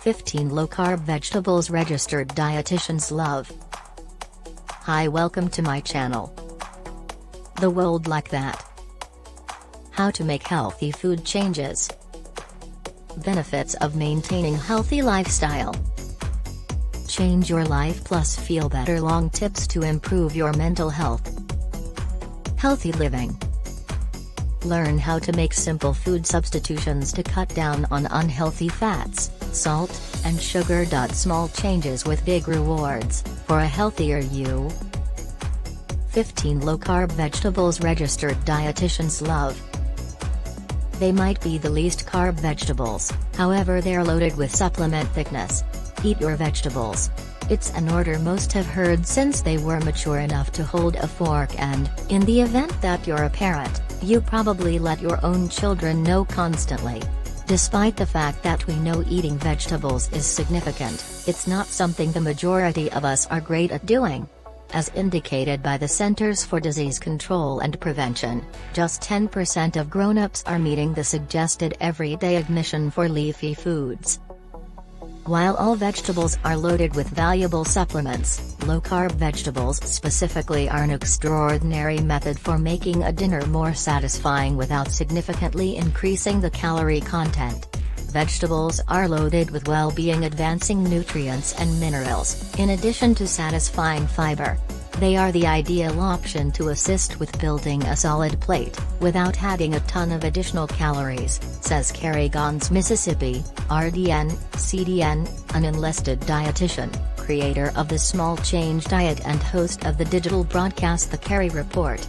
15 low-carb vegetables registered dietitians love. Hi, welcome to my channel. The World Like That. How to make healthy food changes. Benefits of maintaining healthy lifestyle. Change your life plus feel better. Long tips to improve your mental health. Healthy living. Learn how to make simple food substitutions to cut down on unhealthy fats, salt, and sugar. Small changes with big rewards, for a healthier you. 15 low-carb vegetables registered dietitians love. They might be the least carb vegetables, however they're loaded with supplement thickness. Eat your vegetables. It's an order most have heard since they were mature enough to hold a fork, and, in the event that you're a parent, you probably let your own children know constantly. Despite the fact that we know eating vegetables is significant, it's not something the majority of us are great at doing. As indicated by the Centers for Disease Control and Prevention, just 10% of grown-ups are meeting the suggested everyday admission for leafy foods. While all vegetables are loaded with valuable supplements, low-carb vegetables specifically are an extraordinary method for making a dinner more satisfying without significantly increasing the calorie content. Vegetables are loaded with well-being advancing nutrients and minerals, in addition to satisfying fiber. They are the ideal option to assist with building a solid plate, without adding a ton of additional calories, says Carrie Gons, Mississippi, RDN, CDN, an enlisted dietitian, creator of the Small Change Diet and host of the digital broadcast The Carrie Report.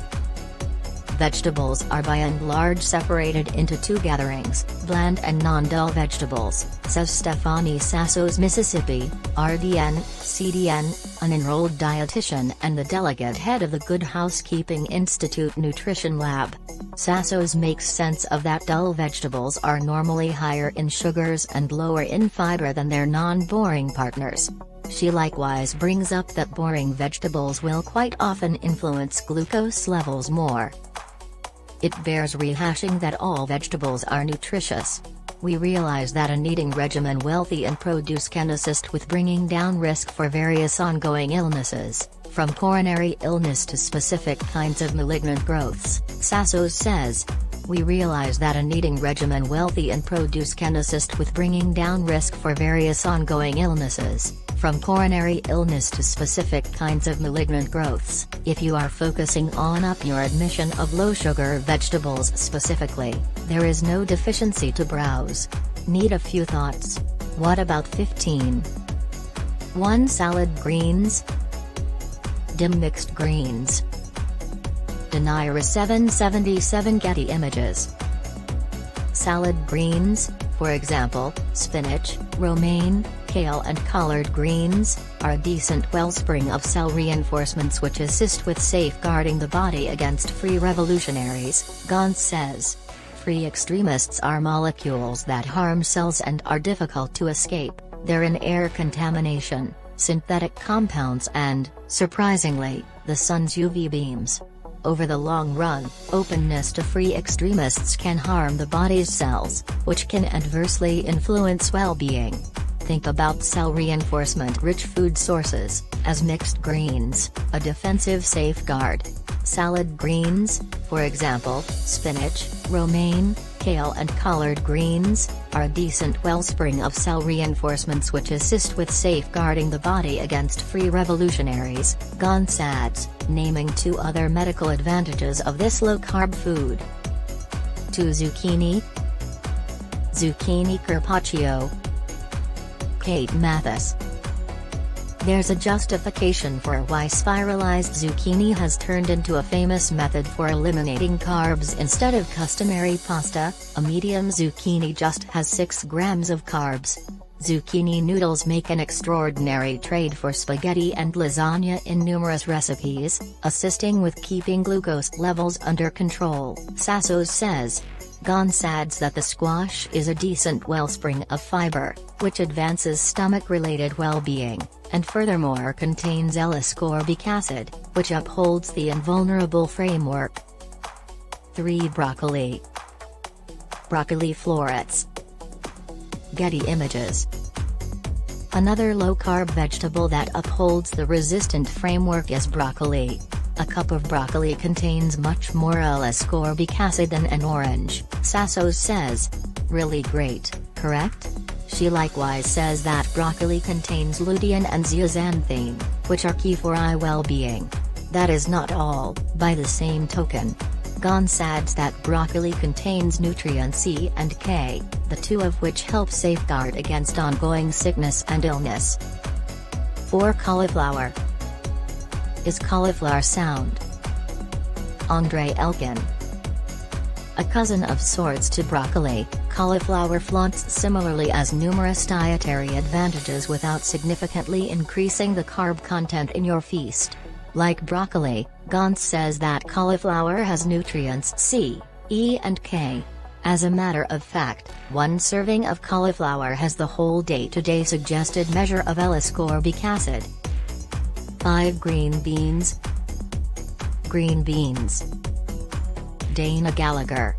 Vegetables are by and large separated into two gatherings, bland and non-dull vegetables, says Stephanie Sassos, Mississippi, RDN, CDN, an enrolled dietitian and the delegate head of the Good Housekeeping Institute Nutrition Lab. Sassos makes sense of that. Dull vegetables are normally higher in sugars and lower in fiber than their non-boring partners. She likewise brings up that boring vegetables will quite often influence glucose levels more. It bears rehashing that all vegetables are nutritious. We realize that an eating regimen wealthy in produce can assist with bringing down risk for various ongoing illnesses, from coronary illness to specific kinds of malignant growths, Sassos says. We realize that an eating regimen wealthy in produce can assist with bringing down risk for various ongoing illnesses, from coronary illness to specific kinds of malignant growths. If you are focusing on up your admission of low-sugar vegetables specifically, there is no deficiency to browse. Need a few thoughts? What about 15? 1. Salad greens. Dim mixed greens. Denira 777 Getty Images. Salad greens, for example, spinach, romaine, kale and collard greens, are a decent wellspring of cell reinforcements which assist with safeguarding the body against free revolutionaries, Gons says. Free extremists are molecules that harm cells and are difficult to escape. They're in air contamination, synthetic compounds and, surprisingly, the sun's UV beams. Over the long run, openness to free extremists can harm the body's cells, which can adversely influence well-being. Think about cell reinforcement-rich food sources, as mixed greens, a defensive safeguard. Salad greens, for example, spinach, romaine, kale and collard greens, are a decent wellspring of cell reinforcements which assist with safeguarding the body against free revolutionaries, Gons adds, naming two other medical advantages of this low-carb food. 2. Zucchini. Zucchini carpaccio. Kate Mathis. There's a justification for why spiralized zucchini has turned into a famous method for eliminating carbs instead of customary pasta. A medium zucchini just has 6 grams of carbs. Zucchini noodles make an extraordinary trade for spaghetti and lasagna in numerous recipes, assisting with keeping glucose levels under control, Sassos says. Gons adds that the squash is a decent wellspring of fiber, which advances stomach-related well-being, and furthermore contains L-ascorbic acid, which upholds the invulnerable framework. 3. Broccoli. Broccoli florets. Getty Images. Another low-carb vegetable that upholds the resistant framework is broccoli. A cup of broccoli contains much more L-ascorbic acid than an orange, Sassos says. Really great, correct? She likewise says that broccoli contains lutein and zeaxanthine, which are key for eye well-being. That is not all. By the same token, Gans adds that broccoli contains nutrients C and K, the two of which help safeguard against ongoing sickness and illness. 4. Cauliflower. Is cauliflower sound? Andre Elkin. A cousin of sorts to broccoli, cauliflower flaunts similarly as numerous dietary advantages without significantly increasing the carb content in your feast. Like broccoli, Gans says that cauliflower has nutrients C, E and K. As a matter of fact, one serving of cauliflower has the whole day-to-day suggested measure of L-ascorbic acid. 5. Green beans. Green beans. Dana Gallagher.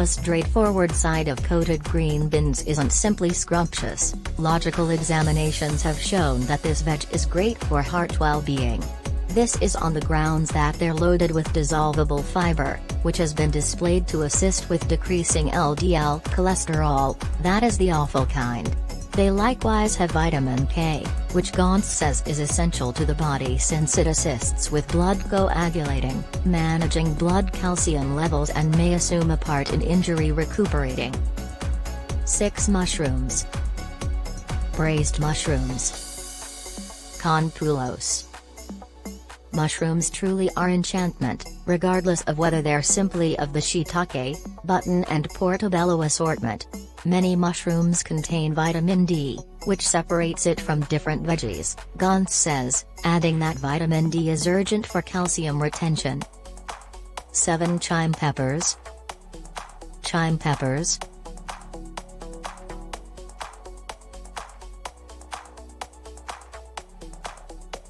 A straightforward side of coated green beans isn't simply scrumptious. Logical examinations have shown that this veg is great for heart well-being. This is on the grounds that they're loaded with dissolvable fiber, which has been displayed to assist with decreasing LDL cholesterol, that is the awful kind. They likewise have vitamin K, which Gans says is essential to the body since it assists with blood coagulating, managing blood calcium levels and may assume a part in injury recuperating. 6. Mushrooms. Braised mushrooms. Conpulos. Mushrooms truly are enchantment, regardless of whether they're simply of the shiitake, button and portobello assortment. Many mushrooms contain vitamin D, which separates it from different veggies, Gans says, adding that vitamin D is urgent for calcium retention. 7. Chime peppers. Chime peppers.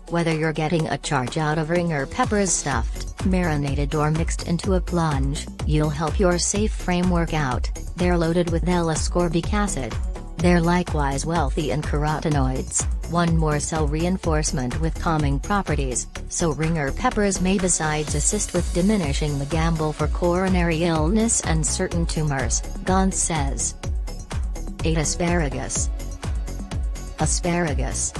Whether you're getting a charge out of ringer peppers stuffed, marinated or mixed into a plunge, you'll help your safe framework out. They're loaded with L-ascorbic acid. They're likewise wealthy in carotenoids, one more cell reinforcement with calming properties, so ringer peppers may besides assist with diminishing the gamble for coronary illness and certain tumors, Gans says. 8. Asparagus. Asparagus.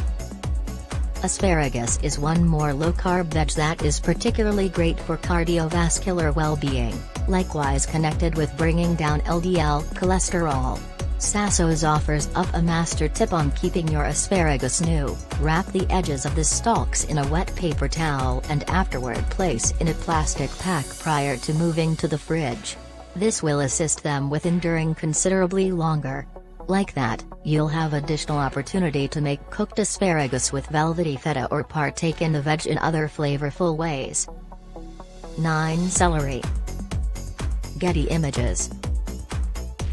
Asparagus is one more low-carb veg that is particularly great for cardiovascular well-being, likewise connected with bringing down LDL cholesterol. Sassos offers up a master tip on keeping your asparagus new. Wrap the edges of the stalks in a wet paper towel and afterward place in a plastic pack prior to moving to the fridge. This will assist them with enduring considerably longer. Like that, you'll have additional opportunity to make cooked asparagus with velvety feta or partake in the veg in other flavorful ways. 9. Celery. Getty Images.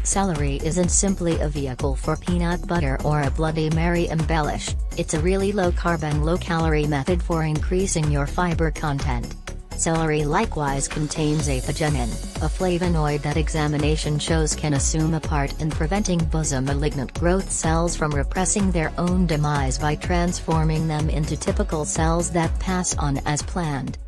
Celery isn't simply a vehicle for peanut butter or a Bloody Mary embellish, it's a really low-carb and low-calorie method for increasing your fiber content. Celery likewise contains apigenin, a flavonoid that examination shows can assume a part in preventing bosom malignant growth cells from repressing their own demise by transforming them into typical cells that pass on as planned.